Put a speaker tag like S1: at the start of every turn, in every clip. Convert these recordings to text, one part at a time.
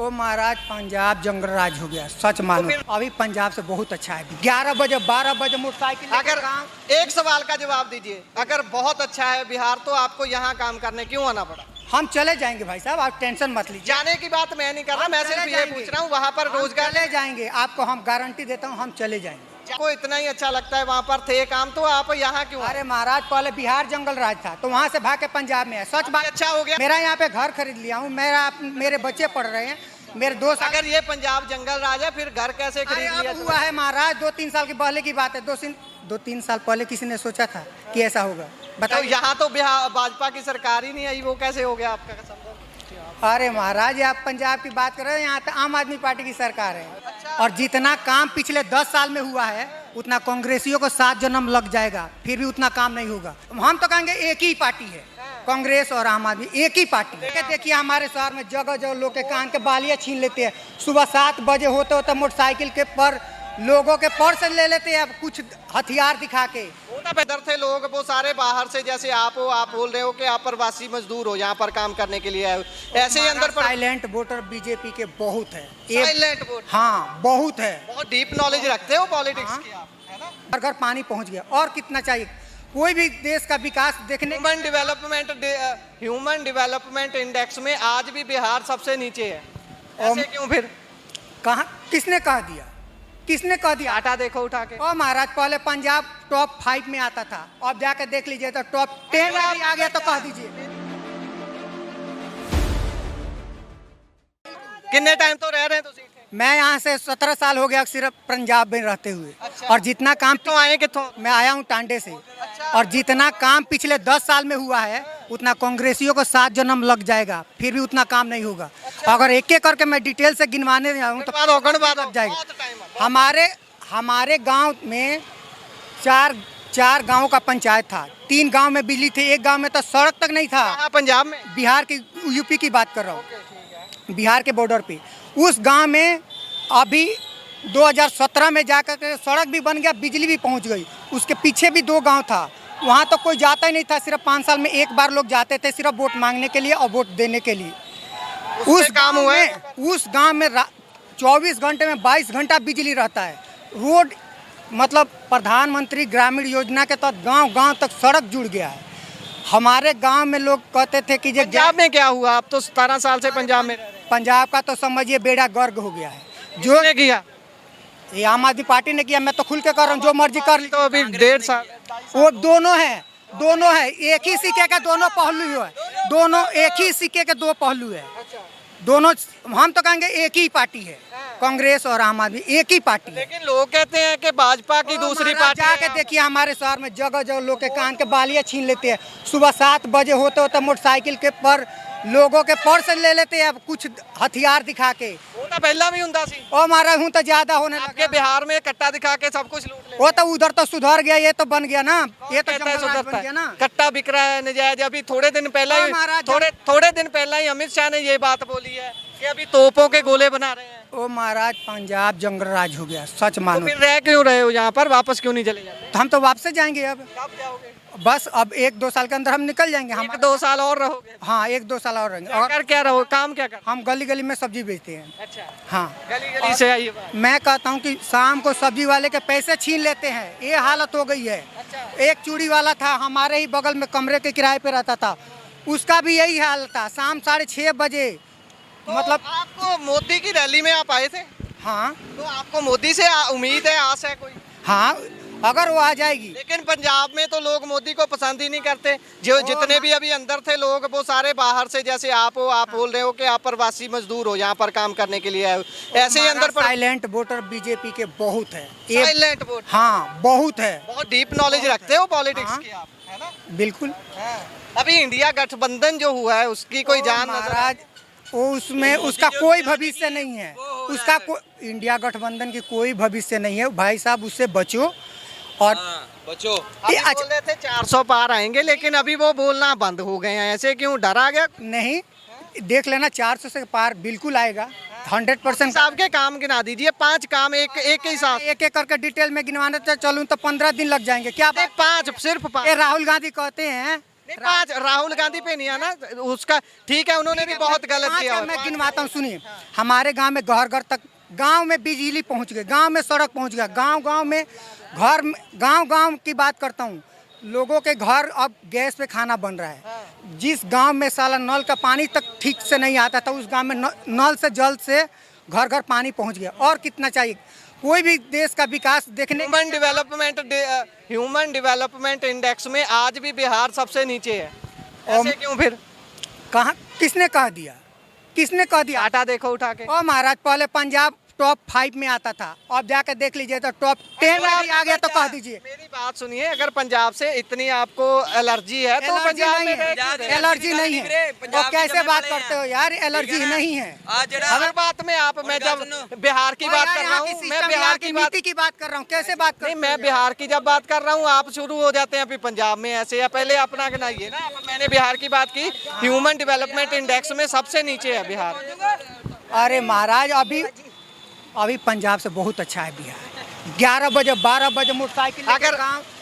S1: ओ महाराज पंजाब जंगल राज हो गया, सच मानो। अभी पंजाब से बहुत अच्छा है। 11 बजे 12 बजे मोटरसाइकिल
S2: अगर एक सवाल का जवाब दीजिए, अगर बहुत अच्छा है बिहार तो आपको यहाँ काम करने क्यों आना पड़ा?
S1: हम चले जाएंगे भाई साहब, आप टेंशन मत लीजिए।
S2: जाने की बात मैं नहीं कर रहा, मैं सिर्फ ये पूछ रहा हूँ वहाँ पर रोजगार
S1: चले जाएंगे, आपको हम गारंटी देता हूँ, हम चले जाएंगे।
S2: को इतना ही अच्छा लगता है वहाँ पर थे काम, तो आप यहाँ क्यों?
S1: अरे महाराज पहले बिहार जंगल राज था, तो वहाँ से भाग के पंजाब में है। सच बात,
S2: अच्छा हो गया।
S1: मेरा यहाँ पे घर खरीद लिया हूँ, मेरे बच्चे पढ़ रहे हैं, मेरे दोस्त।
S2: अगर ये पंजाब जंगल राज है फिर घर कैसे खरीद लिया?
S1: हुआ है महाराज, 2-3 साल की पहले की बात है। 2-3 साल पहले किसी ने सोचा था कि ऐसा होगा? बताओ।
S2: यहाँ तो बिहार भाजपा की सरकार ही नहीं आई, वो कैसे हो गया आपका संभव?
S1: अरे महाराज आप पंजाब की बात कर रहे हैं, यहाँ तो आम आदमी पार्टी की सरकार है। और जितना काम पिछले 10 साल में हुआ है उतना कांग्रेसियों को 7 जन्म लग जाएगा, फिर भी उतना काम नहीं होगा। हम तो कहेंगे एक ही पार्टी है, कांग्रेस और आम आदमी एक ही पार्टी है। देखिए हमारे शहर में जगह जगह लोग के कान के बालियाँ छीन लेते हैं। सुबह 7 बजे होते होते मोटरसाइकिल के पर लोगों के पर्स ले लेते हैं, कुछ हथियार दिखा के।
S2: इधर थे लोग वो सारे बाहर से, जैसे आप बोल रहे हो कि आप प्रवासी मजदूर हो, यहाँ पर काम करने के लिए आए, ऐसे ही अंदर
S1: साइलेंट वोटर बीजेपी के बहुत है।
S2: Silent voter?
S1: हाँ बहुत है।
S2: बहुत डीप नॉलेज रखते हो पॉलिटिक्स की आप, है ना?
S1: हर घर पानी पहुँच गया, और कितना चाहिए? कोई भी देश का विकास देखने।
S2: ह्यूमन डेवलपमेंट इंडेक्स में आज भी बिहार सबसे नीचे है, ऐसे क्यों फिर?
S1: कहाँ, किसने कह दिया? किसने कह दिया?
S2: आटा देखो उठा के।
S1: और महाराज पहले पंजाब टॉप 5 में आता था, अब जाके देख लीजिए तो टॉप 10 में भी आ गया, तो कह दीजिए।
S2: कितने टाइम तो रह रहे हैं?
S1: मैं यहाँ से 17 साल हो गया सिर्फ पंजाब में रहते हुए। अच्छा। और जितना काम
S2: तो आए कितों?
S1: मैं आया हूँ टांडे से। अच्छा। और जितना काम पिछले 10 साल में हुआ है उतना कांग्रेसियों को 7 जन्म लग जाएगा, फिर भी उतना काम नहीं होगा। अच्छा। अगर एक एक करके मैं डिटेल से गिनवाने जाऊँ तो लग जाएगा। हमारे गांव में चार गांव का पंचायत था, 3 गांव में बिजली थी, 1 गांव में तो सड़क तक नहीं था।
S2: पंजाब में? बिहार
S1: की, यूपी की बात कर रहा हूँ, बिहार के बॉर्डर पे। उस गांव में अभी 2017 में जाकर के सड़क भी बन गया, बिजली भी पहुंच गई। उसके पीछे भी 2 गांव था, वहां तो कोई जाता ही नहीं था। सिर्फ 5 साल में एक बार लोग जाते थे, सिर्फ वोट मांगने के लिए और वोट देने के लिए। उस गांव में 24 घंटे में 22 घंटा बिजली रहता है। रोड मतलब प्रधानमंत्री ग्रामीण योजना के तहत गांव तक सड़क जुड़ गया है। हमारे गांव में लोग कहते थे कि
S2: पंजाब में क्या हुआ? आप तो 17 साल से पंजाब में।
S1: पंजाब का तो समझिए बेड़ा गर्क हो गया है। जो
S2: ने किया?
S1: ये आम आदमी पार्टी ने किया। मैं तो खुल के कर रहा हूँ, जो मर्जी कर ली।
S2: तो अभी 1.5 साल
S1: वो दोनों है, एक ही सिक्के के दोनों पहलू है। दोनों एक ही सिक्के के 2 पहलू है। दोनों हम तो कहेंगे एक ही पार्टी है, कांग्रेस और आम आदमी एक ही पार्टी है।
S2: लेकिन लोग कहते हैं कि भाजपा की दूसरी पार्टी।
S1: जाके देखिए हमारे शहर में जगह जगह लोग के कान के बालियाँ छीन लेते हैं। सुबह 7 बजे होते होते मोटरसाइकिल के पर लोगों के पर्स ले लेते हैं, कुछ हथियार दिखा के।
S2: वो तो पहला भी हुंदा सी।
S1: ओ मारा हूँ तो ज्यादा होने लगा।
S2: बिहार में कट्टा दिखा के सब कुछ लूट ले।
S1: वो तो उधर तो सुधर गया, ये तो बन गया ना, ये तो
S2: सुधरता
S1: बन गया ना।
S2: कट्टा बिक रहा है नजायज। अभी थोड़े दिन पहले ही अमित शाह ने ये बात बोली है कि अभी तोपों के गोले बना रहे हैं।
S1: ओ महाराज पंजाब जंगल राज हो गया, सच मानो।
S2: तो फिर रह क्यों रहे हो यहाँ पर? वापस क्यों नहीं चले जाते?
S1: तो हम तो वापस जाएंगे। अब
S2: कब जाओगे?
S1: बस अब 1-2 साल के अंदर हम निकल जाएंगे। हम
S2: 1-2 साल और रहोगे?
S1: हाँ 1-2 साल और रहेंगे।
S2: और क्या रहो, काम क्या कर?
S1: हम गली गली में सब्जी बेचते हैं।
S2: अच्छा।
S1: हाँ
S2: गली से आइए।
S1: मैं कहता हूँ कि शाम को सब्जी वाले के पैसे छीन लेते हैं, ये हालत हो गई है। अच्छा। एक चूड़ी वाला था हमारे ही बगल में, कमरे के किराए पे रहता था, उसका भी यही हाल था। शाम 6:30 बजे मतलब
S2: आपको मोदी की रैली में आप आए थे?
S1: हाँ।
S2: तो आपको मोदी से उम्मीद है, आस है कोई?
S1: हाँ अगर वो आ जाएगी।
S2: लेकिन पंजाब में तो लोग मोदी को पसंद ही नहीं करते। जो जितने भी अभी अंदर थे लोग वो सारे बाहर से, जैसे आप बोल रहे हो कि आप प्रवासी मजदूर हो, यहाँ पर काम करने के लिए आए, ऐसे ही अंदर
S1: साइलेंट वोटर बीजेपी के बहुत है।
S2: Silent voter?
S1: हाँ बहुत है।
S2: बहुत डीप नॉलेज रखते हो पॉलिटिक्स की आप, है ना?
S1: बिल्कुल।
S2: अभी इंडिया गठबंधन जो हुआ है उसकी कोई जान
S1: महाराज वो उसमें उसका कोई भविष्य नहीं है। उसका इंडिया गठबंधन की कोई भविष्य नहीं है भाई साहब, उससे बचो और
S2: बचो। बोल रहे थे 400 पार आएंगे, लेकिन अभी वो बोलना बंद हो गए हैं, ऐसे क्यों? डर आ गया?
S1: नहीं, देख लेना 400 से पार बिल्कुल आएगा 100%।
S2: साहब के काम गिना दीजिए, 5 काम एक ही साथ।
S1: एक एक करके डिटेल में गिनवाने चलूं तो 15 दिन लग जाएंगे। क्या
S2: 5? सिर्फ 5?
S1: राहुल गांधी कहते हैं
S2: नहीं, 5 राहुल गांधी पे नहीं आना उसका, ठीक है, उन्होंने भी बहुत गलत
S1: पाँच
S2: किया
S1: का
S2: है।
S1: मैं गिनवाता हूँ, सुनिए। हमारे गांव में घर घर तक, गांव में बिजली पहुंच गई, गांव में सड़क पहुंच गया, गांव गांव में घर, गांव गांव की बात करता हूँ, लोगों के घर अब गैस पे खाना बन रहा है। जिस गांव में साला नल का पानी तक ठीक से नहीं आता था, उस गांव में नल से जल से घर घर पानी पहुंच गया। और कितना चाहिए? कोई भी देश का विकास देखने,
S2: ह्यूमन डेवलपमेंट इंडेक्स में आज भी बिहार सबसे नीचे है। ऐसे क्यों फिर?
S1: कहाँ, किसने कह दिया, किसने कह दिया?
S2: आटा देखो उठा के।
S1: ओ महाराज, पहले पंजाब टॉप 5 में आता था, अब जाकर देख लीजिए तो टॉप 10 में भी आ गया, तो कह दीजिए।
S2: मेरी बात सुनिए, अगर पंजाब से इतनी आपको एलर्जी है तो
S1: एलर्जी
S2: पंजाब
S1: नहीं
S2: में
S1: है, एलर्जी नहीं है। तो कैसे बात करते हो यार, एलर्जी नहीं है।
S2: हर बात में आप, मैं जब बिहार की बात कर रहा हूँ, मैं बिहार की
S1: नीति की बात कर रहा हूँ, कैसे बात कर?
S2: नहीं, मैं बिहार की जब बात कर रहा हूँ आप शुरू हो जाते हैं अभी पंजाब में ऐसे, या पहले अपना गिनाइए ना। मैंने बिहार की बात की, ह्यूमन डेवलपमेंट इंडेक्स में सबसे नीचे है बिहार।
S1: अरे महाराज, अभी पंजाब से बहुत अच्छा है बिहार। 11 बजे 12 बजे मोटरसाइकिल
S2: अगर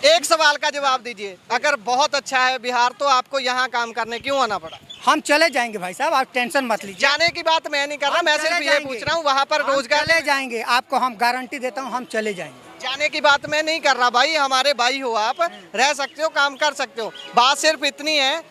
S2: एक सवाल का जवाब दीजिए, अगर बहुत अच्छा है बिहार तो आपको यहाँ काम करने क्यों आना पड़ा?
S1: हम चले जाएंगे भाई साहब, आप टेंशन मत लीजिए।
S2: जाने की बात मैं नहीं कर रहा, मैं सिर्फ ये पूछ रहा हूँ वहाँ पर रोजगार।
S1: चले जाएंगे, आपको हम गारंटी देता हूँ, हम चले जाएंगे।
S2: जाने की बात मैं नहीं कर रहा भाई, हमारे भाई हो आप, रह सकते हो, काम कर सकते हो। बात सिर्फ इतनी है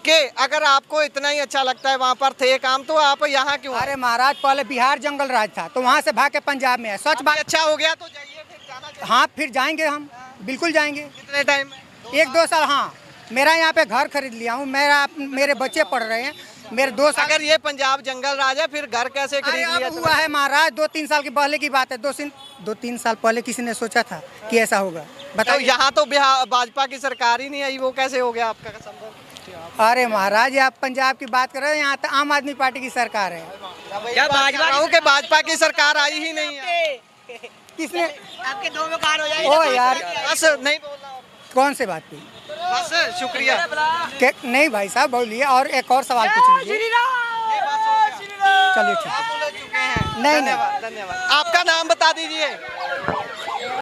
S2: कि अगर आपको इतना ही अच्छा लगता है वहाँ पर थे काम, तो आप यहाँ क्यों?
S1: अरे महाराज, पहले बिहार जंगल राज था, तो वहाँ से भाग के पंजाब में है। सच बात।
S2: अच्छा हो गया तो जाइए, फिर जाना चाहिए।
S1: हाँ, फिर जाएंगे हम, बिल्कुल जाएंगे।
S2: कितने टाइम में?
S1: 1-2 साल। हाँ, मेरा यहाँ पे घर खरीद लिया हूँ, मेरे बच्चे पढ़ रहे हैं, मेरे 2 साल।
S2: अगर ये पंजाब जंगल राज है फिर घर कैसे खरीद लिया?
S1: अब हुआ है महाराज, 2-3 साल के पहले की बात है। 2-3 साल पहले किसी ने सोचा था कि ऐसा होगा? बताओ।
S2: यहाँ तो बिहार भाजपा की सरकार ही नहीं आई, वो कैसे हो गया आपका संभव?
S1: अरे महाराज, आप पंजाब की बात कर रहे हैं, यहाँ तो आम आदमी पार्टी की सरकार है।
S2: क्या भाजपा की सरकार आई ही नहीं है?
S1: किसने?
S3: आपके 2 में कार हो जाएगी।
S1: ओ यार,
S2: बस नहीं बोलना,
S1: कौन से बात पे?
S2: बस शुक्रिया।
S1: नहीं भाई साहब, बोलिए, और एक और सवाल पूछ लीजिए। चलिए ठीक है।
S2: आप बोल चुके हैं,
S1: नहीं,
S2: धन्यवाद। आपका नाम बता दीजिए।